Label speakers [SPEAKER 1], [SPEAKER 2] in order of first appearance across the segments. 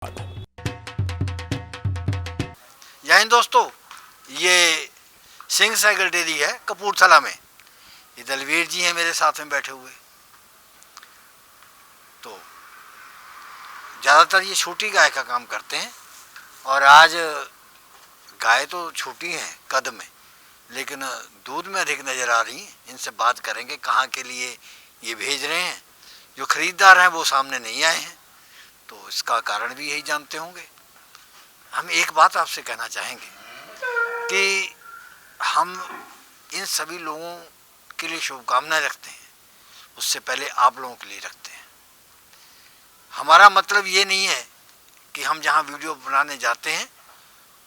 [SPEAKER 1] जय हिंद दोस्तों, ये सिंह साइकिल डेयरी है कपूरथला में। ये दलवीर जी हैं मेरे साथ में बैठे हुए। तो ज़्यादातर ये छोटी गाय का काम करते हैं और आज गाय तो छोटी हैं कद में, लेकिन दूध में अधिक नज़र आ रही हैं। इनसे बात करेंगे कहाँ के लिए ये भेज रहे हैं। जो खरीदार हैं वो सामने नहीं आए हैं, तो इसका कारण भी यही जानते होंगे। हम एक बात आपसे कहना चाहेंगे कि हम इन सभी लोगों के लिए शुभकामनाएं रखते हैं, उससे पहले आप लोगों के लिए रखते हैं। हमारा मतलब ये नहीं है कि हम जहाँ वीडियो बनाने जाते हैं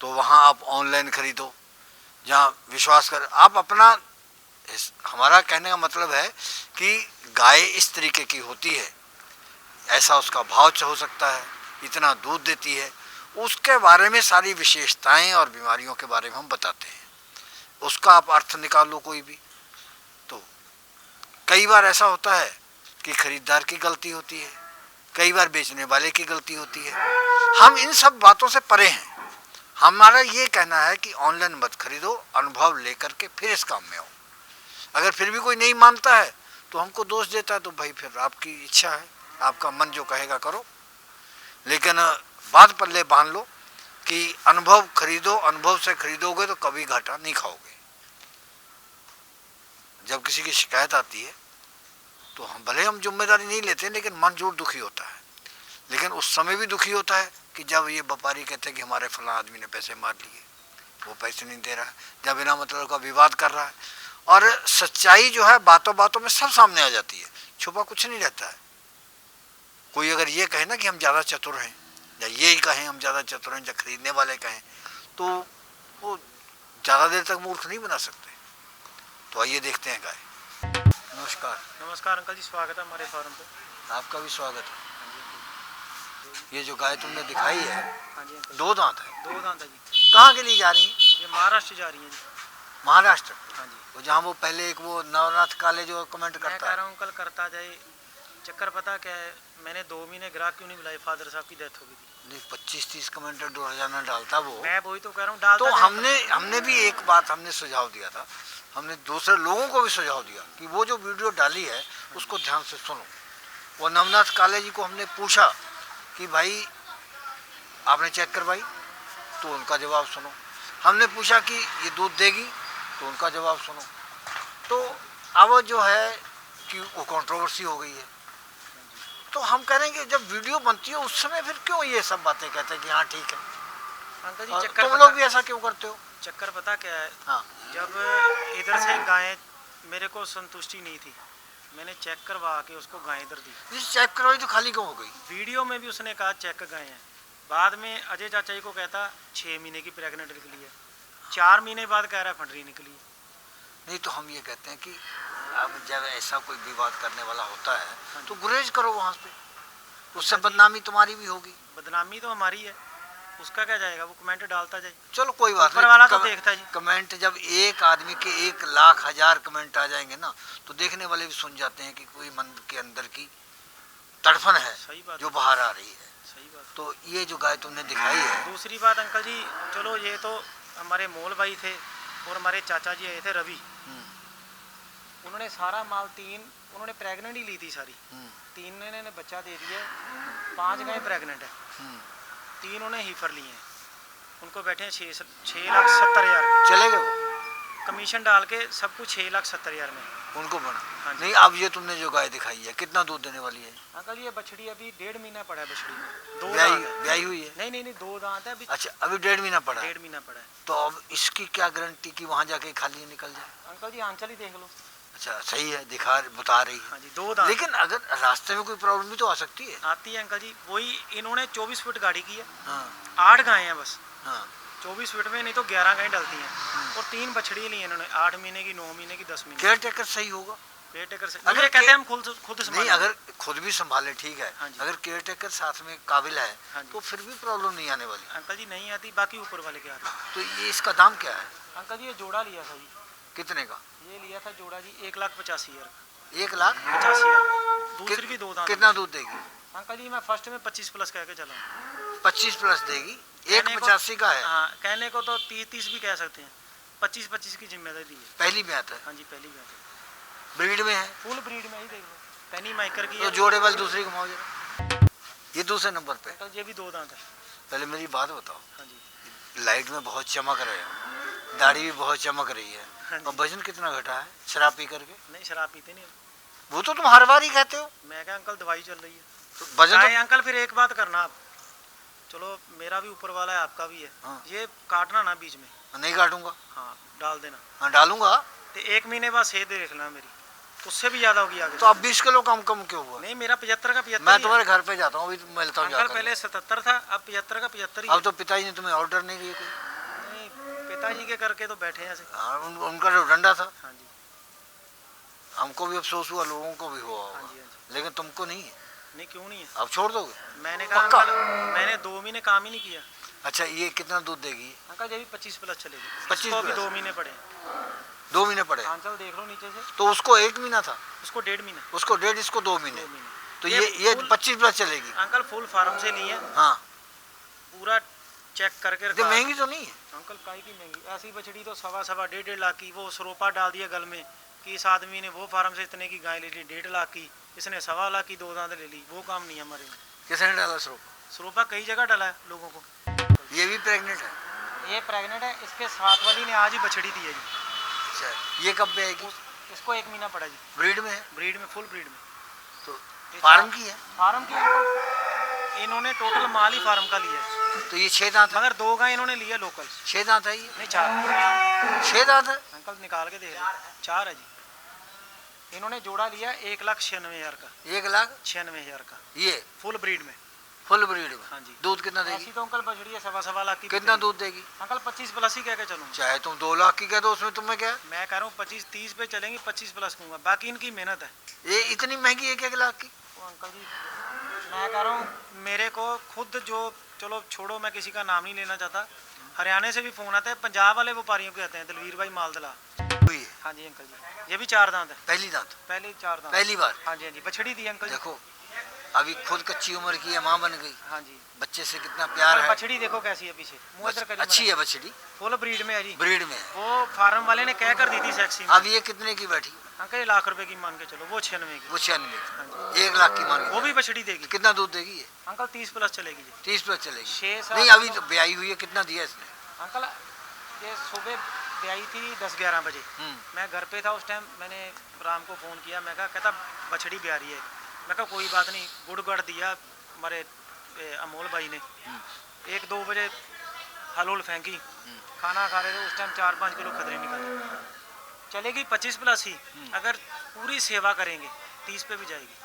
[SPEAKER 1] तो वहाँ आप ऑनलाइन खरीदो, जहाँ विश्वास कर आप अपना। हमारा कहने का मतलब है कि गाय इस तरीके की होती है, ऐसा उसका भाव हो सकता है, इतना दूध देती है, उसके बारे में सारी विशेषताएं और बीमारियों के बारे में हम बताते हैं। उसका आप अर्थ निकालो कोई भी। तो कई बार ऐसा होता है कि खरीदार की गलती होती है, कई बार बेचने वाले की गलती होती है। हम इन सब बातों से परे हैं। हमारा ये कहना है कि ऑनलाइन मत खरीदो, अनुभव लेकर के फिर इस काम में आओ। अगर फिर भी कोई नहीं मानता है तो हमको दोष देता है, तो भाई फिर आपकी इच्छा है, आपका मन जो कहेगा करो, लेकिन बात पल्ले बांध लो कि अनुभव खरीदो। अनुभव से खरीदोगे तो कभी घाटा नहीं खाओगे। जब किसी की शिकायत आती है तो भले हम जिम्मेदारी नहीं लेते, लेकिन मन जरूर दुखी होता है। लेकिन उस समय भी दुखी होता है कि जब ये व्यापारी कहते हैं कि हमारे फलां आदमी ने पैसे मार लिए, वो पैसे नहीं दे रहा है, जब बिना मतलब का विवाद कर रहा है। और सच्चाई जो है बातों बातों में सब सामने आ जाती है, छुपा कुछ नहीं रहता है। कोई अगर ये कहे ना कि हम ज़्यादा चतुर हैं, या ये कहें हम ज़्यादा चतुर हैं, या खरीदने वाले कहें, तो वो ज़्यादा देर तक मूर्ख नहीं बना सकते। तो आइए देखते हैं गाय। नमस्कार।
[SPEAKER 2] नमस्कार अंकल जी, स्वागत है हमारे फार्म पे।
[SPEAKER 1] आपका भी स्वागत है। ये जो गाय तुमने दिखाई है,
[SPEAKER 2] हाँ जी अंकल,
[SPEAKER 1] 2 दांत है।
[SPEAKER 2] 2 दांत है जी।
[SPEAKER 1] कहाँ के लिए जा रही है?
[SPEAKER 2] ये महाराष्ट्र जा रही है जी।
[SPEAKER 1] महाराष्ट्र?
[SPEAKER 2] हाँ जी।
[SPEAKER 1] वो जहाँ वो पहले एक वो नवनाथ काले जो कमेंट
[SPEAKER 2] मैं
[SPEAKER 1] करता
[SPEAKER 2] कह
[SPEAKER 1] है।
[SPEAKER 2] रहा हूँ अंकल, करता जाए। चक्कर पता क्या है, मैंने 2 महीने ग्राहक क्यों नहीं बुलाई, फादर साहब की डेथ हो गई थी।
[SPEAKER 1] 25-30 कमेंट 2000 डालता वो।
[SPEAKER 2] मैं वही तो कह रहा हूँ, डालता
[SPEAKER 1] तो
[SPEAKER 2] जाए।
[SPEAKER 1] हमने भी एक बात हमने सुझाव दिया था, हमने दूसरे लोगों को भी सुझाव दिया कि वो जो वीडियो डाली है उसको ध्यान से सुनो। वो नवनाथ काले जी को हमने पूछा कि भाई आपने चेक करवाई, तो उनका जवाब सुनो। हमने पूछा कि ये दूध देगी, तो उनका जवाब सुनो। तो अब जो है कि वो कंट्रोवर्सी हो गई है। तो हम करेंगे जब वीडियो बनती है उस समय फिर क्यों ये सब बातें कहते हैं कि हाँ ठीक है।
[SPEAKER 2] अंकल जी चक्कर
[SPEAKER 1] तुम लोग भी ऐसा क्यों करते हो?
[SPEAKER 2] चक्कर पता क्या है,
[SPEAKER 1] हाँ।
[SPEAKER 2] जब इधर से गायें मेरे को संतुष्टि नहीं थी, मैंने चेक करवा के उसको गाय इधर दी।
[SPEAKER 1] चेक करवाई तो खाली क्यों हो गई?
[SPEAKER 2] वीडियो में भी उसने कहा चेक गाय हैं। बाद में अजय चाचा जी को कहता 6 महीने की प्रेग्नेंट निकली है, 4 महीने बाद कह रहा है फंडरी निकली।
[SPEAKER 1] नहीं तो हम ये कहते हैं कि अब जब ऐसा कोई विवाद करने वाला होता है तो गुरेज करो वहाँ पे, उससे बदनामी तुम्हारी भी होगी।
[SPEAKER 2] बदनामी तो हमारी है, उसका क्या जाएगा, वो कमेंट डालता जाए।
[SPEAKER 1] चलो कोई बात
[SPEAKER 2] ऊपर वाला तो देखता है जी।
[SPEAKER 1] कमेंट जब एक आदमी के 1 लाख 1000 कमेंट आ जाएंगे ना, तो देखने वाले भी सुन जाते हैं कि कोई मन के अंदर की तड़फन है।
[SPEAKER 2] सही बात
[SPEAKER 1] जो बाहर आ रही है।
[SPEAKER 2] सही बात।
[SPEAKER 1] तो ये जो गाय तुमने दिखाई है।
[SPEAKER 2] दूसरी बात अंकल जी, चलो ये तो हमारे मोल भाई थे और हमारे चाचा जी आए थे रवि, उन्होंने सारा माल उन्होंने प्रेग्नेंट ही ली थी सारी। 3 ने बच्चा दे दिया, 5 गाय प्रेग्नेंट है, 3 उन्हें हीफर लिए हैं। उनको बैठे हैं 6,70,000
[SPEAKER 1] चले गए वो
[SPEAKER 2] कमीशन डाल के, सब कुछ 6,70,000 में
[SPEAKER 1] उनको बना।
[SPEAKER 2] हाँ
[SPEAKER 1] नहीं अब ये तुमने जो गाय दिखाई है कितना दूध देने वाली है?
[SPEAKER 2] अंकल ये बछड़ी अभी 1.5 महीना पड़ा है। बछड़ी में 2
[SPEAKER 1] ब्याई हुई है?
[SPEAKER 2] नहीं 2 दांत है अभी।
[SPEAKER 1] अच्छा अभी 1.5 महीना पड़ा है।
[SPEAKER 2] 1.5 महीना पड़ा है।
[SPEAKER 1] तो अब इसकी क्या गारंटी कि वहाँ जाके खाली निकल जाए?
[SPEAKER 2] अंकल जी आंचल ही देख लो।
[SPEAKER 1] अच्छा सही है, बता रही है।
[SPEAKER 2] हाँ जी 2 दांत।
[SPEAKER 1] लेकिन अगर रास्ते में कोई प्रॉब्लम भी तो आ सकती है।
[SPEAKER 2] आती है अंकल जी, वही इन्होंने 24 फुट गाड़ी की है।
[SPEAKER 1] हाँ।
[SPEAKER 2] 8 गायें हैं बस।
[SPEAKER 1] हाँ।
[SPEAKER 2] 24 फुट में, नहीं तो 11 गायें डलती हैं। और 3 बछड़ी ली इन्होंने, 8 महीने की, 9 महीने की, 10 महीने।
[SPEAKER 1] केयर टेकर सही होगा?
[SPEAKER 2] केयर टेकर से
[SPEAKER 1] अगर
[SPEAKER 2] ये कहते हैं हम खुद
[SPEAKER 1] नहीं, अगर खुद भी संभाले ठीक है।
[SPEAKER 2] हाँ
[SPEAKER 1] अगर केयर टेकर साथ में काबिल है
[SPEAKER 2] हाँ
[SPEAKER 1] तो फिर भी प्रॉब्लम नहीं आने वाली।
[SPEAKER 2] अंकल जी नहीं आती, बाकी ऊपर वाले के आते।
[SPEAKER 1] तो ये इसका दाम क्या है?
[SPEAKER 2] अंकल जी ये जोड़ा लिया था जी।
[SPEAKER 1] कितने का?
[SPEAKER 2] ये लिया था जोड़ा जी 1,85,000।
[SPEAKER 1] 1,85,000?
[SPEAKER 2] दूसरी भी 2 दांत।
[SPEAKER 1] कितना दूध देगी?
[SPEAKER 2] अंकल जी मैं फर्स्ट में 25 प्लस कह के चला।
[SPEAKER 1] 25 प्लस देगी, एक
[SPEAKER 2] कहने को-
[SPEAKER 1] 85 का है।
[SPEAKER 2] हाँ, कहने को तो 30 भी कह सकते हैं, 25 की जिम्मेदारी है।
[SPEAKER 1] पहली ब्यात है,
[SPEAKER 2] हाँ जी, पहली बात है,
[SPEAKER 1] ब्रीड में है,
[SPEAKER 2] फुल ब्रीड में ही देख लो, पेनी माइकर की
[SPEAKER 1] तो
[SPEAKER 2] है।
[SPEAKER 1] जोड़े वाली दूसरी घुमाओ जरा। ये दूसरे नंबर पे।
[SPEAKER 2] अंकल ये भी 2 दांत है।
[SPEAKER 1] पहले मेरी बात बताओ,
[SPEAKER 2] हाँ जी,
[SPEAKER 1] लाइट में बहुत चमक रहे हो, दाढ़ी भी बहुत चमक रही है,
[SPEAKER 2] हाँ जी।
[SPEAKER 1] और वजन कितना घटा है शराब पी करके?
[SPEAKER 2] नहीं शराब पीते नहीं।
[SPEAKER 1] वो तो तुम हर बार ही कहते हो।
[SPEAKER 2] मैं क्या अंकल, दवाई चल रही है।
[SPEAKER 1] तो वजन
[SPEAKER 2] चाहे
[SPEAKER 1] तो
[SPEAKER 2] अंकल फिर एक बात करना आप, चलो मेरा भी ऊपर वाला है, आपका भी है,
[SPEAKER 1] हाँ।
[SPEAKER 2] ये काटना ना बीच में।
[SPEAKER 1] नहीं काटूंगा।
[SPEAKER 2] हाँ, डाल देना।
[SPEAKER 1] हाँ डालूंगा।
[SPEAKER 2] तो 1 महीने बाद सेहत देख लेना मेरी, उससे भी ज्यादा होगी आगे।
[SPEAKER 1] तो अब 20 किलो कम कम क्यों हुआ?
[SPEAKER 2] नहीं, मेरा 75 का 75
[SPEAKER 1] मैं
[SPEAKER 2] ही है।
[SPEAKER 1] तुम्हारे घर पे जाता हूँ, अभी मिलता हूँ
[SPEAKER 2] अंकल
[SPEAKER 1] जाकर।
[SPEAKER 2] पहले 77 था, अब 75 का 75 ही
[SPEAKER 1] अब
[SPEAKER 2] है।
[SPEAKER 1] तो पिताजी ने तुम्हें ऑर्डर नहीं दिए कोई?
[SPEAKER 2] नहीं, पिताजी के करके तो बैठे हैं ऐसे।
[SPEAKER 1] हाँ, उनका जो डंडा था।
[SPEAKER 2] हाँ जी,
[SPEAKER 1] हमको भी अफसोस हुआ, लोगों को भी हुआ
[SPEAKER 2] हाँ
[SPEAKER 1] होगा,
[SPEAKER 2] जी, हाँ जी।
[SPEAKER 1] लेकिन तुमको नहीं है।
[SPEAKER 2] नहीं क्यों नहीं है?
[SPEAKER 1] अब छोड़ दोगे?
[SPEAKER 2] मैंने कहा
[SPEAKER 1] पक्का?
[SPEAKER 2] अंकल, मैंने 2 महीने काम ही नहीं किया।
[SPEAKER 1] अच्छा, ये कितना दूध देगी?
[SPEAKER 2] अंकल ये भी 25 प्लस चलेगी।
[SPEAKER 1] 25
[SPEAKER 2] इसको अभी
[SPEAKER 1] प्लस?
[SPEAKER 2] 2 महीने पड़े हैं।
[SPEAKER 1] 2 महीने पड़े?
[SPEAKER 2] आंचल देख लो नीचे से,
[SPEAKER 1] तो उसको 1 महीना था,
[SPEAKER 2] उसको 1.5 महीना,
[SPEAKER 1] उसको 1.5, इसको 2 महीने।
[SPEAKER 2] 2 महीने।
[SPEAKER 1] तो ये
[SPEAKER 2] फुल-
[SPEAKER 1] 25 प्लस चलेगी।
[SPEAKER 2] अंकल फुल फार्म से लिए,
[SPEAKER 1] हाँ,
[SPEAKER 2] पूरा चेक करके
[SPEAKER 1] ये
[SPEAKER 2] रखा।
[SPEAKER 1] महंगी तो नहीं है?
[SPEAKER 2] अंकल काई की महंगी, ऐसी बछड़ी तो 1.25 1.5 लाख की। वो सरोपा डाल दिया गल में कि इस आदमी ने वो फार्म से इतने की गाय ले ली 1.5 लाख की, इसने 1.25 लाख की 2 दांत ले ली। वो काम नहीं है हमारे में।
[SPEAKER 1] किसने डाला सरोप?
[SPEAKER 2] सरोपा कई जगह डाला है लोगों को।
[SPEAKER 1] ये भी प्रेग्नेंट है?
[SPEAKER 2] ये प्रेग्नेंट है, इसके साथ वाली ने आज ही बछड़ी दी है जी।
[SPEAKER 1] अच्छा, ये कब पे आएगी?
[SPEAKER 2] इसको 1 महीना पड़ा जी,
[SPEAKER 1] ब्रीड में है?
[SPEAKER 2] ब्रीड में, फुल ब्रीड में।
[SPEAKER 1] तो
[SPEAKER 2] ये
[SPEAKER 1] फार्म
[SPEAKER 2] चार-
[SPEAKER 1] की है?
[SPEAKER 2] फार्म की अंकल, इन्होंने टोटल माल ही फार्म का लिया है,
[SPEAKER 1] तो ये 6 दांत है?
[SPEAKER 2] मगर 2 गाय इन्होंने लिया लोकल।
[SPEAKER 1] 6 दांत है ये?
[SPEAKER 2] नहीं 4,
[SPEAKER 1] 6 दांत है?
[SPEAKER 2] अंकल निकाल के देख लो, 4 है जी। इन्होंने जोड़ा लिया 1,96,000 का,
[SPEAKER 1] 1,96,000
[SPEAKER 2] का
[SPEAKER 1] ये
[SPEAKER 2] फुल ब्रीड में।
[SPEAKER 1] फुल ब्रीड में?
[SPEAKER 2] हाँ जी।
[SPEAKER 1] दूध कितना
[SPEAKER 2] ऐसी
[SPEAKER 1] देगी?
[SPEAKER 2] तो अंकल बछड़ी है 1.25 लाख की।
[SPEAKER 1] कितना
[SPEAKER 2] बछड़ी।
[SPEAKER 1] दूध देगी?
[SPEAKER 2] अंकल 25 प्लस ही कह के चलूँ।
[SPEAKER 1] चाहे तुम 2 लाख की कह दो, उसमें तुम्हें क्या है?
[SPEAKER 2] मैं कह रहा हूँ 25-30 पे चलेंगी, 25 प्लस कहूँगा, बाकी इनकी मेहनत है।
[SPEAKER 1] ये इतनी महंगी 1 लाख की?
[SPEAKER 2] तो अंकल जी मैं कह रहा हूँ, मेरे को खुद जो, चलो छोड़ो मैं किसी का नाम नहीं लेना चाहता, हरियाणा से भी फ़ोन आता है, पंजाब वाले व्यापारियों के आते हैं, दलवीर भाई मालदला।
[SPEAKER 1] हुई है?
[SPEAKER 2] हाँ जी अंकल जी, ये भी 4 दांत है,
[SPEAKER 1] पहली दांत?
[SPEAKER 2] पहले 4 दांत।
[SPEAKER 1] पहली बार?
[SPEAKER 2] हाँ जी, हाँ जी, बछड़ी दी अंकल जी।
[SPEAKER 1] देखो, अभी खुद कच्ची उम्र की है, माँ बन गई,
[SPEAKER 2] हाँ जी,
[SPEAKER 1] बच्चे से कितना प्यार है।
[SPEAKER 2] बछड़ी देखो कैसी है पीछे, मुँह इधर करिए।
[SPEAKER 1] अच्छी है बछड़ी,
[SPEAKER 2] फुल ब्रीड में है जी।
[SPEAKER 1] ब्रीड में है।
[SPEAKER 2] वो फार्म वाले ने कह कर दी थी सेक्सी में।
[SPEAKER 1] अब ये कितने की बैठी?
[SPEAKER 2] अंकल ये लाख रुपए की मान के चलो, वो 96 की।
[SPEAKER 1] वो 96
[SPEAKER 2] हाँ
[SPEAKER 1] की, 1 लाख की मांगी।
[SPEAKER 2] वो भी बछड़ी देगी
[SPEAKER 1] कितना दूध देगी ये?
[SPEAKER 2] अंकल, 30 प्लस चलेगी जी।
[SPEAKER 1] 30 प्लस चलेगी?
[SPEAKER 2] 6-7
[SPEAKER 1] नहीं, अभी तो ब्याई हुई है, कितना दिया इसने?
[SPEAKER 2] अंकल ये सुबह ब्याई थी 10-11 बजे,
[SPEAKER 1] हम्म,
[SPEAKER 2] मैं घर पे था उस टाइम। मैंने राम को फ़ोन किया, मैं कहा कहता बछड़ी ब्याह रही है। मैं कहा कोई बात नहीं, गुड़ गड़ दिया हमारे अमोल भाई ने। 1-2 बजे हलोल फेंकी, खाना खा रहे थे उस टाइम, 4-5 किलो खदरे निकले। चलेगी 25 प्लस ही, अगर पूरी सेवा करेंगे 30 पे भी जाएगी।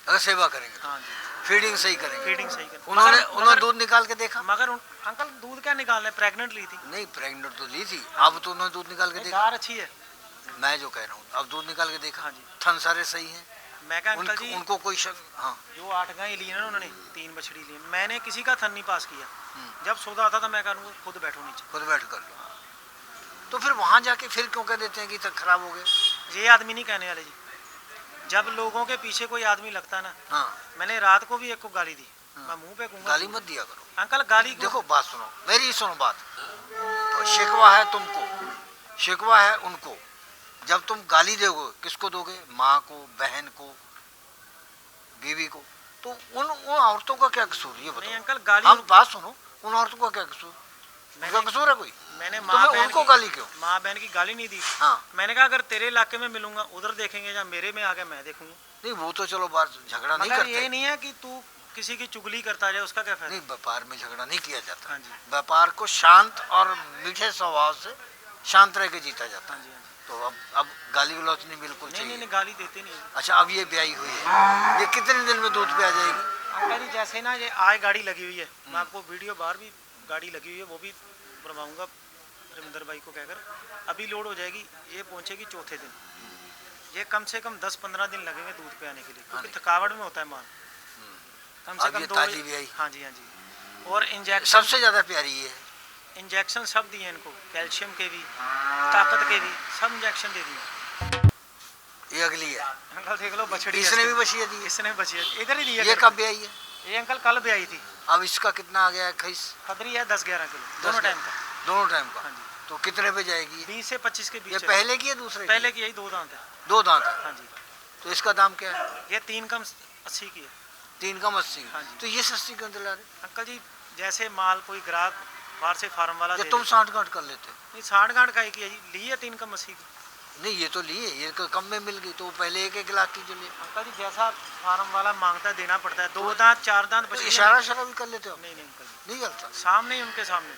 [SPEAKER 1] अगर सेवा करेंगे तो
[SPEAKER 2] हाँ जी,
[SPEAKER 1] फीडिंग सही करेंगे।
[SPEAKER 2] फीडिंग सही कर।
[SPEAKER 1] उन्होंने दूध निकाल के देखा?
[SPEAKER 2] मगर अंकल दूध क्या निकालना है, प्रेग्नेंट ली थी।
[SPEAKER 1] नहीं, प्रेग्नेंट तो ली थी, अब तो उन्होंने दूध निकाल के
[SPEAKER 2] नहीं,
[SPEAKER 1] देखा।
[SPEAKER 2] दार अच्छी है।
[SPEAKER 1] मैं जो कह रहा हूँ, अब दूध निकाल के देखा।
[SPEAKER 2] हाँ जी।
[SPEAKER 1] थन सारे सही हैं?
[SPEAKER 2] मैं कहा अंकल जी,
[SPEAKER 1] उनको कोई शक? हाँ।
[SPEAKER 2] जो 8 गाय ली ना उन्होंने, 3 बछड़ी ली, मैंने किसी का थन नहीं पास किया।
[SPEAKER 1] हम्म।
[SPEAKER 2] जब सौदा आता था मैं करूँगा खुद बैठो नीचे।
[SPEAKER 1] खुद बैठ कर लो। तो फिर वहाँ जाके फिर क्यों कह देते हैं कि तक खराब हो गए?
[SPEAKER 2] ये आदमी नहीं कहने वाले जी, जब लोगों के पीछे कोई आदमी लगता है ना।
[SPEAKER 1] हाँ,
[SPEAKER 2] मैंने रात को भी एक को गाली दी, मैं मुंह पे कहूँगा।
[SPEAKER 1] गाली मत दिया करो।
[SPEAKER 2] अंकल गाली को,
[SPEAKER 1] देखो बात सुनो, मेरी सुनो बात। तो शिकवा है तुमको, शिकवा है उनको। जब तुम गाली दोगे, किसको दोगे? माँ को, बहन को, बीवी को। तो उन औरतों का क्या कसूर, ये
[SPEAKER 2] नहीं
[SPEAKER 1] बताओ।
[SPEAKER 2] अंकल गाली,
[SPEAKER 1] हम बात सुनो, उन औरतों का क्या कसूर? उनका
[SPEAKER 2] मैंने
[SPEAKER 1] कसूर है कोई?
[SPEAKER 2] मैंने
[SPEAKER 1] तो
[SPEAKER 2] माँ
[SPEAKER 1] फिर
[SPEAKER 2] बहन
[SPEAKER 1] उनको
[SPEAKER 2] की,
[SPEAKER 1] गाली क्यों?
[SPEAKER 2] माँ बहन की गाली नहीं दी।
[SPEAKER 1] हाँ,
[SPEAKER 2] मैंने कहा अगर तेरे इलाके में मिलूंगा उधर देखेंगे, या मेरे में आके मैं देखूंगा।
[SPEAKER 1] नहीं वो तो चलो बात, झगड़ा नहीं
[SPEAKER 2] मगर
[SPEAKER 1] करते।
[SPEAKER 2] ये नहीं है कि तू किसी की चुगली करता जाए, उसका क्या फायदा।
[SPEAKER 1] नहीं, व्यापार में झगड़ा नहीं किया जाता।
[SPEAKER 2] हाँ जी,
[SPEAKER 1] व्यापार को शांत और मीठे स्वभाव से शांत रह के जीता जाता
[SPEAKER 2] हाँ
[SPEAKER 1] है।
[SPEAKER 2] जी, हाँ जी।
[SPEAKER 1] तो अब गाली गलौच नहीं बिल्कुल
[SPEAKER 2] नहीं नहीं
[SPEAKER 1] चाहिए।
[SPEAKER 2] नहीं, गाली देते नहीं।
[SPEAKER 1] अच्छा, अब ये ब्याई हुई है, ये कितने दिन में दूध पे आ जाएगी?
[SPEAKER 2] अंकल जी जैसे ना ये आज गाड़ी लगी हुई है, मैं आपको वीडियो बाहर भी गाड़ी लगी हुई है वो भी बनवाऊंगा रविंदर भाई को कहकर, अभी लोड हो जाएगी, ये पहुंचेगी चौथे दिन। ये कम से कम 10-15 दिन लगेंगे दूध पे आने के लिए, क्योंकि थकावट में होता है माल। कम से
[SPEAKER 1] अब
[SPEAKER 2] कम
[SPEAKER 1] ये
[SPEAKER 2] 2
[SPEAKER 1] ताजी ब्याई
[SPEAKER 2] हाँ जी, हाँ जी। और इंजेक्शन,
[SPEAKER 1] सबसे ज्यादा प्यारी ये है।
[SPEAKER 2] इंजेक्शन सब दिए इनको, कैल्शियम के भी, ताकत के भी, सब इंजेक्शन दे दिए।
[SPEAKER 1] ये अगली है,
[SPEAKER 2] अंकल देख लो बछड़ी
[SPEAKER 1] इसने
[SPEAKER 2] है,
[SPEAKER 1] भी बछिया दी है।
[SPEAKER 2] इसने बची है, इधर ही दिया।
[SPEAKER 1] ये कब ब्याई है?
[SPEAKER 2] ये अंकल कल भी आई थी।
[SPEAKER 1] अब इसका कितना आ गया है खीस?
[SPEAKER 2] खदरी है 10-11 किलो दोनों टाइम का।
[SPEAKER 1] दोनों टाइम का।
[SPEAKER 2] हाँ जी।
[SPEAKER 1] तो कितने पे जाएगी?
[SPEAKER 2] 20 से 25 के
[SPEAKER 1] ये
[SPEAKER 2] बीच।
[SPEAKER 1] पहले की है दूसरे
[SPEAKER 2] पहले की यही 2 दांत है।
[SPEAKER 1] 2 दांत है।
[SPEAKER 2] हाँ जी।
[SPEAKER 1] तो इसका दाम क्या है?
[SPEAKER 2] ये 3 कम 80 की है।
[SPEAKER 1] 3 कम 80।
[SPEAKER 2] हाँ जी।
[SPEAKER 1] तो ये सस्ती क्यों दिला रहे?
[SPEAKER 2] अंकल जी जैसे माल कोई ग्राहक बाहर से फार्म वाला
[SPEAKER 1] या
[SPEAKER 2] दे
[SPEAKER 1] तुम 60 गांठ कर लेते?
[SPEAKER 2] नहीं 60 गांठ का ही है जी, ली है 3 कम 80 की।
[SPEAKER 1] नहीं ये तो लिए, ये तो कम में मिल गई, तो पहले 1-1 लाख की जो लिए।
[SPEAKER 2] अंकल जी जैसा फार्म वाला मांगता है देना पड़ता है। 2 दांत 4 दांत
[SPEAKER 1] तो
[SPEAKER 2] बछड़ियाँ
[SPEAKER 1] इशारा भी कर लेते हो?
[SPEAKER 2] नहीं अंकल जी,
[SPEAKER 1] नहीं करता।
[SPEAKER 2] सामने ही उनके सामने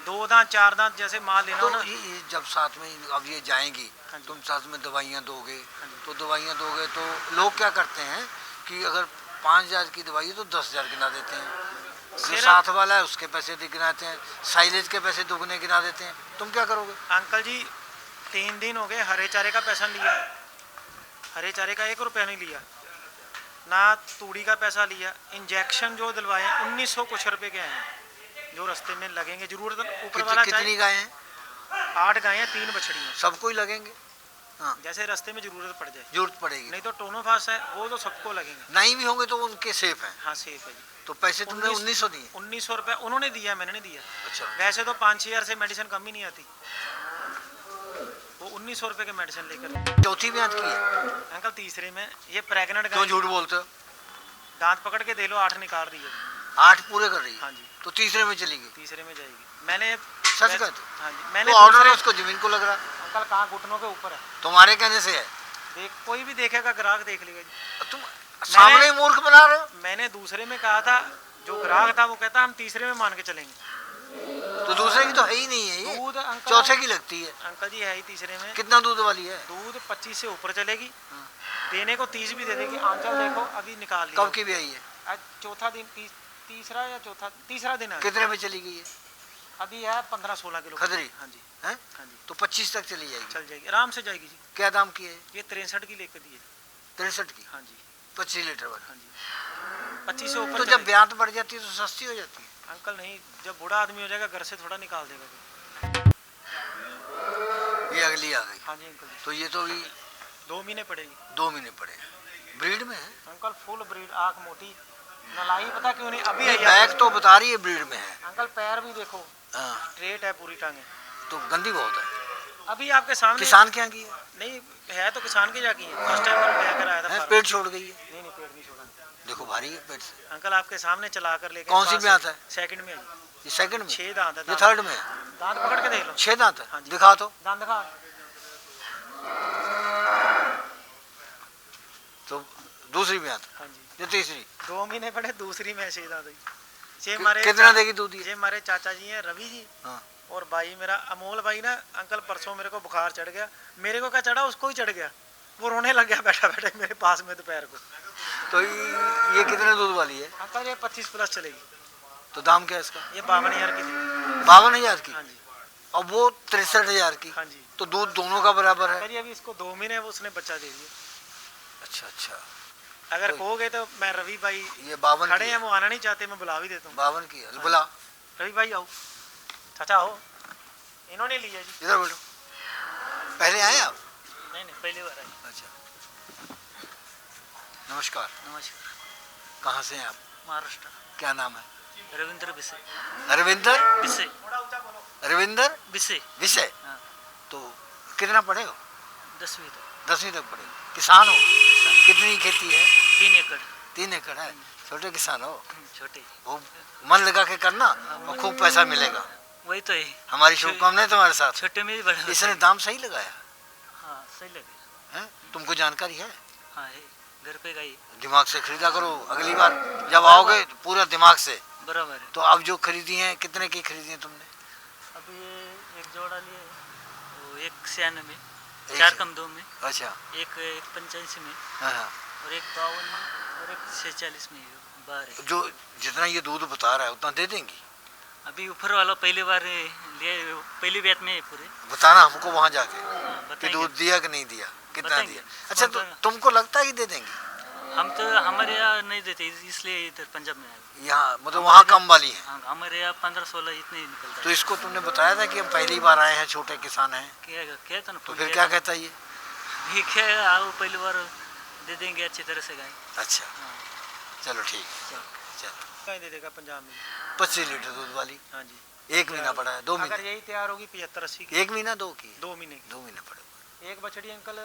[SPEAKER 2] 2 दांत 4 दांत जैसे माल लेना
[SPEAKER 1] तो
[SPEAKER 2] हो ना।
[SPEAKER 1] ये जब साथ में अब ये जाएंगी,
[SPEAKER 2] हाँ जी।
[SPEAKER 1] तुम साथ में दवाइयाँ दोगे,
[SPEAKER 2] हाँ जी।
[SPEAKER 1] तो दवाइयाँ दोगे तो लोग क्या करते हैं कि अगर 5,000 की दवाई है तो 10,000 गिना देते हैं, जो
[SPEAKER 2] सिर्फ-
[SPEAKER 1] साथ वाला है उसके पैसे गिनाते हैं, साइलेज के पैसे दुगने गिना देते हैं। तुम क्या करोगे?
[SPEAKER 2] अंकल जी 3 दिन हो गए हरे चारे का पैसा लिया, हरे चारे का 1 रुपया नहीं लिया, ना तूड़ी का पैसा लिया। इंजेक्शन जो दिलवाए 1900 कुछ रुपए के आए हैं जो रास्ते में लगेंगे। जरूरत ऊपर वाला
[SPEAKER 1] कितनी गायें हैं?
[SPEAKER 2] 8 गायें 3 बछड़ियाँ,
[SPEAKER 1] सबको ही लगेंगे? हाँ,
[SPEAKER 2] जैसे रास्ते में जरूरत पड़ जाए।
[SPEAKER 1] जरूरत पड़ेगी।
[SPEAKER 2] नहीं तो टोनोफास है वो तो सबको लगेंगे।
[SPEAKER 1] नहीं भी होंगे तो उनके सेफ हैं।
[SPEAKER 2] हाँ सेफ है जी।
[SPEAKER 1] तो पैसे तुमने 1900 दिए?
[SPEAKER 2] 1900 रुपये उन्होंने दिया, मैंने नहीं दिया।
[SPEAKER 1] अच्छा।
[SPEAKER 2] वैसे तो 5-6 हज़ार से मेडिसिन कम ही नहीं आती, वो 1900 रुपये के मेडिसिन लेकर।
[SPEAKER 1] चौथी ब्याज की है?
[SPEAKER 2] अंकल तीसरे में ये प्रेग्नेंट
[SPEAKER 1] क्यों झूठ बोलते हो?
[SPEAKER 2] दांत पकड़ के दे लो 8 निकाल रही है।
[SPEAKER 1] 8 पूरे कर रही है?
[SPEAKER 2] हाँ जी।
[SPEAKER 1] तो तीसरे में चली गई?
[SPEAKER 2] तीसरे में जाएगी। मैंने
[SPEAKER 1] सच कहते हो?
[SPEAKER 2] हाँ जी मैंने
[SPEAKER 1] तो ऑर्डर
[SPEAKER 2] दूसरे-
[SPEAKER 1] उसको जमीन को लग रहा?
[SPEAKER 2] अंकल कहाँ घुटनों के ऊपर है,
[SPEAKER 1] तुम्हारे कहने से है?
[SPEAKER 2] देख कोई भी देखेगा ग्राहक देख लेगा जी।
[SPEAKER 1] तुम सामने ही मूर्ख बना रहे हो।
[SPEAKER 2] मैंने दूसरे में कहा था, जो ग्राहक था वो कहता हम तीसरे में मान के चलेंगे।
[SPEAKER 1] तो दूसरे की तो है ही नहीं है ये,
[SPEAKER 2] दूध अंकल
[SPEAKER 1] चौथे की लगती है।
[SPEAKER 2] अंकल जी है ही तीसरे में।
[SPEAKER 1] कितना दूध वाली है?
[SPEAKER 2] दूध 25 से ऊपर चलेगी, देने को 30 भी दे देगी। आंचल देखो अभी निकाल लिया।
[SPEAKER 1] कब की भी आई है?
[SPEAKER 2] आज चौथा दिन, तीसरा या चौथा, तीसरा दिन है।
[SPEAKER 1] कितने में चली गई है?
[SPEAKER 2] अभी है 15-16 किलो
[SPEAKER 1] खदरी?
[SPEAKER 2] हाँ जी।
[SPEAKER 1] हैं?
[SPEAKER 2] हाँ जी
[SPEAKER 1] तो 25 तक चली जाएगी?
[SPEAKER 2] चल जाएगी, आराम से जाएगी जी।
[SPEAKER 1] क्या दाम की है?
[SPEAKER 2] ये 63 की लेकर दी है।
[SPEAKER 1] 63 की?
[SPEAKER 2] हाँ जी
[SPEAKER 1] 25 लीटर वाली?
[SPEAKER 2] हाँ जी 25 से ऊपर
[SPEAKER 1] तो जब
[SPEAKER 2] चलेगी।
[SPEAKER 1] ब्याज बढ़ जाती है तो सस्ती हो जाती है?
[SPEAKER 2] अंकल नहीं, जब बूढ़ा आदमी हो जाएगा घर से थोड़ा निकाल देगा कोई।
[SPEAKER 1] ये अगली आ गई।
[SPEAKER 2] हाँ जी अंकल जी
[SPEAKER 1] तो ये तो भी
[SPEAKER 2] 2 महीने पड़ेगी।
[SPEAKER 1] 2 महीने पड़े। ब्रीड में है?
[SPEAKER 2] अंकल फुल ब्रीड, आँख मोटी, नलाई पता क्यों नहीं अभी आई है।
[SPEAKER 1] बैग तो बता रही है ब्रीड में है।
[SPEAKER 2] अंकल पैर भी देखो,
[SPEAKER 1] हाँ,
[SPEAKER 2] स्ट्रेट है पूरी टांगे।
[SPEAKER 1] तो गंदी बहुत है।
[SPEAKER 2] अभी आपके सामने
[SPEAKER 1] किसान क्या की है?
[SPEAKER 2] नहीं है तो किसान की जाकी है। फर्स्ट टाइम मैंने लेकर आया था
[SPEAKER 1] हैं?
[SPEAKER 2] फार्म।
[SPEAKER 1] पेट छोड़ गई है?
[SPEAKER 2] नहीं नहीं पेट नहीं छोड़ा
[SPEAKER 1] देखो भारी है पेट से।
[SPEAKER 2] अंकल, आपके सामने चला कर लेके।
[SPEAKER 1] कौन सी में आता है?
[SPEAKER 2] सेकंड में है जी।
[SPEAKER 1] ये सेकंड में?
[SPEAKER 2] 6 दांत है।
[SPEAKER 1] ये थर्ड में है?
[SPEAKER 2] दांत पकड़ के देख लो।
[SPEAKER 1] 6 दांत है?
[SPEAKER 2] हाँ जी।
[SPEAKER 1] दिखा तो।
[SPEAKER 2] दांत दिखा।
[SPEAKER 1] तो दूसरी में आता
[SPEAKER 2] हाँ जी
[SPEAKER 1] है? ये तीसरी?
[SPEAKER 2] 2 महीने पड़े, दूसरी में 6 दांत हुई। ये हमारे
[SPEAKER 1] कितना देगी दूध ये?
[SPEAKER 2] ये हमारे चाचा जी हैं रवि जी,
[SPEAKER 1] हाँ।
[SPEAKER 2] और भाई मेरा अमोल भाई ना। अंकल परसों मेरे को बुखार चढ़ गया, मेरे को क्या चढ़ा उसको ही चढ़ गया, वो रोने लग गया बैठा बैठा मेरे पास में दोपहर को।
[SPEAKER 1] तो ये कितने दूध वाली है?
[SPEAKER 2] अंकल ये 25 प्लस चलेगी।
[SPEAKER 1] तो दाम क्या है इसका?
[SPEAKER 2] ये 52,000 की थी।
[SPEAKER 1] 52,000 की?
[SPEAKER 2] हाँ जी
[SPEAKER 1] और वो 63,000 की?
[SPEAKER 2] हाँ जी।
[SPEAKER 1] तो दूध दोनों का बराबर है?
[SPEAKER 2] अभी इसको 2 महीने वो उसने बच्चा दे दिया।
[SPEAKER 1] अच्छा अच्छा।
[SPEAKER 2] अगर
[SPEAKER 1] तो-
[SPEAKER 2] कहोगे तो मैं रवि भाई
[SPEAKER 1] ये 52
[SPEAKER 2] खड़े
[SPEAKER 1] की
[SPEAKER 2] हैं,
[SPEAKER 1] है?
[SPEAKER 2] वो आना नहीं चाहते, मैं बुला भी देता हूँ।
[SPEAKER 1] 52 की है? बुला।
[SPEAKER 2] रवि भाई आओ, चाचा आओ। इन्होंने लिया जी।
[SPEAKER 1] इधर बैठो। पहले आए आप?
[SPEAKER 2] नहीं नहीं पहली बार आई।
[SPEAKER 1] अच्छा। नमस्कार।
[SPEAKER 2] नमस्कार।
[SPEAKER 1] कहाँ से हैं आप?
[SPEAKER 2] महाराष्ट्र।
[SPEAKER 1] क्या नाम है?
[SPEAKER 2] रविंद्र बिसे।
[SPEAKER 1] रविंदर?
[SPEAKER 2] बिसे।
[SPEAKER 1] रविंदर
[SPEAKER 2] बिसे।
[SPEAKER 1] विषय?
[SPEAKER 2] हाँ।
[SPEAKER 1] तो कितना पढ़े हो?
[SPEAKER 2] 10वीं तक।
[SPEAKER 1] 10वीं तक पढ़े। किसान हो? कितनी खेती है?
[SPEAKER 2] 3 एकड़।
[SPEAKER 1] 3 एकड़ है। छोटे किसान हो?
[SPEAKER 2] छोटे।
[SPEAKER 1] वो मन लगा के करना और खूब पैसा मिलेगा।
[SPEAKER 2] वही तो है।
[SPEAKER 1] हमारी शुभकामनाएं तुम्हारे साथ।
[SPEAKER 2] छोटे में भी बड़ा।
[SPEAKER 1] इसने दाम सही लगाया
[SPEAKER 2] हाँ सही लगे।
[SPEAKER 1] है? तुमको जानकारी है?
[SPEAKER 2] हाँ है, घर पे गई।
[SPEAKER 1] दिमाग से खरीदा करो, अगली बार जब आओगे तो पूरा दिमाग से।
[SPEAKER 2] बराबर है।
[SPEAKER 1] तो अब जो खरीदी है कितने की खरीदी है तुमने?
[SPEAKER 2] अभी एक जोड़ा लिए, वो 196 में,
[SPEAKER 1] एक
[SPEAKER 2] 4
[SPEAKER 1] से-
[SPEAKER 2] कम 2 में,
[SPEAKER 1] अच्छा।
[SPEAKER 2] एक 85 में,
[SPEAKER 1] हाँ हाँ।
[SPEAKER 2] और एक 52 में, और एक 46 में बाहर है।
[SPEAKER 1] जो जितना ये दूध बता रहा है उतना दे देंगी?
[SPEAKER 2] अभी ऊपर वाला पहली बार लिए, पहली बैच में है पूरे।
[SPEAKER 1] बताना हमको वहाँ जाके
[SPEAKER 2] हाँ,
[SPEAKER 1] कि
[SPEAKER 2] बताएंगे।
[SPEAKER 1] दूध दिया कि नहीं दिया, कितना
[SPEAKER 2] बताएंगे।
[SPEAKER 1] दिया। अच्छा, तो
[SPEAKER 2] कौन सा-
[SPEAKER 1] तुमको लगता है कि दे देंगी?
[SPEAKER 2] हम तो हमारे यहाँ नहीं देते, इसलिए इधर पंजाब में आए।
[SPEAKER 1] यहाँ मतलब वहाँ कम वाली है?
[SPEAKER 2] हाँ हमारे यहाँ 15-16 इतने ही निकलता
[SPEAKER 1] तो
[SPEAKER 2] है।
[SPEAKER 1] इसको तुमने बताया था कि हम पहली बार आए हैं, छोटे किसान हैं?
[SPEAKER 2] क्या था ना,
[SPEAKER 1] तो
[SPEAKER 2] फोन
[SPEAKER 1] फिर
[SPEAKER 2] किया
[SPEAKER 1] क्या
[SPEAKER 2] था।
[SPEAKER 1] कहता है ये?
[SPEAKER 2] ये क्या आओ पहली बार दे देंगे अच्छी तरह से गाय।
[SPEAKER 1] अच्छा
[SPEAKER 2] हाँ
[SPEAKER 1] चलो ठीक है, चलो।
[SPEAKER 2] गाय दे देगा पंजाब में।
[SPEAKER 1] 25 लीटर दूध वाली,
[SPEAKER 2] हाँ जी।
[SPEAKER 1] 1 महीना पड़ा है, 2
[SPEAKER 2] अगर
[SPEAKER 1] महीने,
[SPEAKER 2] यही तैयार होगी 75-80 की।
[SPEAKER 1] 1 महीना 2 की,
[SPEAKER 2] 2 महीने की।
[SPEAKER 1] 2 महीने पड़े हुए।
[SPEAKER 2] एक बछड़ी अंकल,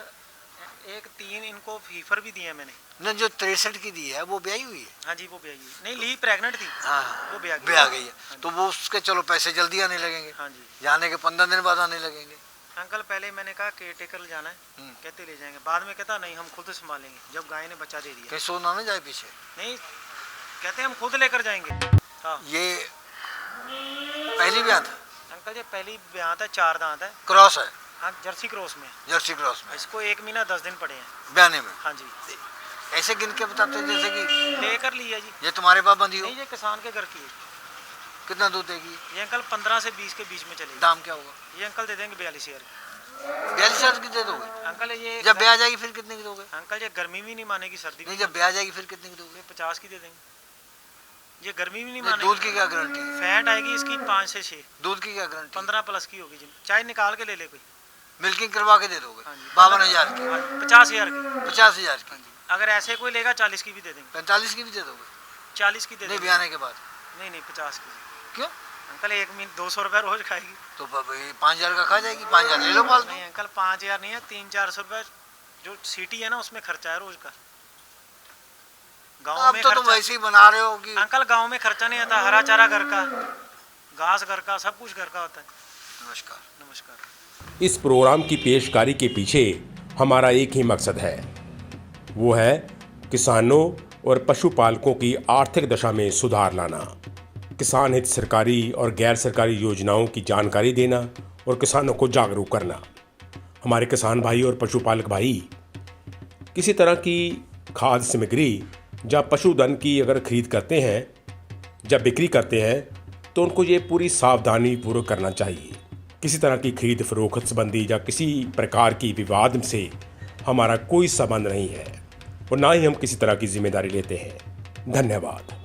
[SPEAKER 2] एक 3 इनको फीफर भी दिए हैं मैंने।
[SPEAKER 1] न जो 63 की दी है वो ब्याही हुई है।
[SPEAKER 2] हाँ जी, वो ब्याही हुई नहीं, ली प्रेग्नेंट थी।
[SPEAKER 1] हाँ
[SPEAKER 2] वो ब्याह
[SPEAKER 1] गई है,
[SPEAKER 2] हाँ
[SPEAKER 1] तो वो उसके चलो पैसे जल्दी आने लगेंगे।
[SPEAKER 2] हाँ जी।
[SPEAKER 1] जाने के 15 दिन बाद आने लगेंगे।
[SPEAKER 2] अंकल पहले मैंने कहा केयर टेकर जाना है, कहते ले जाएंगे, बाद में कहता नहीं हम खुद संभालेंगे। जब गाय ने बच्चा दे दिया,
[SPEAKER 1] कहीं सोना न जाए पीछे,
[SPEAKER 2] नहीं कहते हम खुद लेकर जाएंगे। हाँ,
[SPEAKER 1] ये पहली ब्याह था,
[SPEAKER 2] अंकल ये पहली ब्याह है, 4 दांत है।
[SPEAKER 1] क्रॉस है,
[SPEAKER 2] हाँ, जर्सी क्रॉस में।
[SPEAKER 1] जर्सी क्रॉस में,
[SPEAKER 2] इसको 1 महीना 10 दिन पड़े हैं
[SPEAKER 1] ब्याने में।
[SPEAKER 2] हाँ जी।
[SPEAKER 1] ऐसे गिन के बताते हैं जैसे कि
[SPEAKER 2] लेकर लिया जी।
[SPEAKER 1] ये तुम्हारे पास बंधी हो।
[SPEAKER 2] नहीं, ये किसान के घर की है।
[SPEAKER 1] कितना दूध देगी
[SPEAKER 2] ये अंकल 15 से 20 के बीच में चलेगी।
[SPEAKER 1] दाम क्या होगा?
[SPEAKER 2] ये अंकल दे देंगे 42,000 की।
[SPEAKER 1] 42,000 की दे दोगे?
[SPEAKER 2] अंकल ये
[SPEAKER 1] जब ब्याह जाएगी फिर कितने की दोगे?
[SPEAKER 2] अंकल ये गर्मी भी नहीं मानेगी, सर्दी भी
[SPEAKER 1] नहीं, जब ब्याह जाएगी फिर कितने की दोगे?
[SPEAKER 2] 50 की दे देंगे। ये गर्मी भी नहीं
[SPEAKER 1] नहीं,
[SPEAKER 2] मानेगी।
[SPEAKER 1] दूध की क्या गारंटी है?
[SPEAKER 2] फैट आएगी इसकी 5 से 6।
[SPEAKER 1] दूध की क्या गारंटी?
[SPEAKER 2] 15 प्लस की होगी जी, चाहे निकाल के ले ले कोई।
[SPEAKER 1] मिल्किंग करवा के दे दोगे?
[SPEAKER 2] हाँ जी।
[SPEAKER 1] 52,000 की,
[SPEAKER 2] 50,000 की।
[SPEAKER 1] 50,000 की,
[SPEAKER 2] अगर ऐसे कोई लेगा 40 की भी दे देंगे।
[SPEAKER 1] 45 की भी दे दोगे?
[SPEAKER 2] 40 की दे
[SPEAKER 1] नहीं,
[SPEAKER 2] देंगे।
[SPEAKER 1] ब्याने के बाद?
[SPEAKER 2] नहीं नहीं, 50 की।
[SPEAKER 1] क्यों?
[SPEAKER 2] अंकल 1 महीने 200 रुपये रोज खाएगी।
[SPEAKER 1] तो 5,000 का खा जाएगी, 5,000 ले लो पाल दो।
[SPEAKER 2] नहीं अंकल, 5,000 नहीं है, 300-400 रुपये जो सिटी है ना उसमें खर्चा है रोज का। गांव
[SPEAKER 1] अब
[SPEAKER 2] में
[SPEAKER 1] तो तुम
[SPEAKER 2] खर्चा,
[SPEAKER 1] वैसे ही बना रहे हो कि
[SPEAKER 2] अंकल गांव में खर्चा नहीं आता, हरा चारा घर का, घास घर का, सब कुछ घर का होता है।
[SPEAKER 1] नमस्कार।
[SPEAKER 2] नमस्कार।
[SPEAKER 3] इस प्रोग्राम की पेशकारी के पीछे हमारा एक ही मकसद है, वो है किसानों और पशुपालकों की आर्थिक दशा में सुधार लाना, किसान हित सरकारी और गैर सरकारी योजनाओं की जानकारी देना और किसानों को जागरूक करना। हमारे किसान भाई और पशुपालक भाई किसी तरह की खाद्य सामग्री या पशुधन की अगर खरीद करते हैं, जब बिक्री करते हैं, तो उनको ये पूरी सावधानी पूर्वक करना चाहिए। किसी तरह की खरीद फरोख्त संबंधी या किसी प्रकार की विवाद से हमारा कोई संबंध नहीं है और ना ही हम किसी तरह की जिम्मेदारी लेते हैं। धन्यवाद।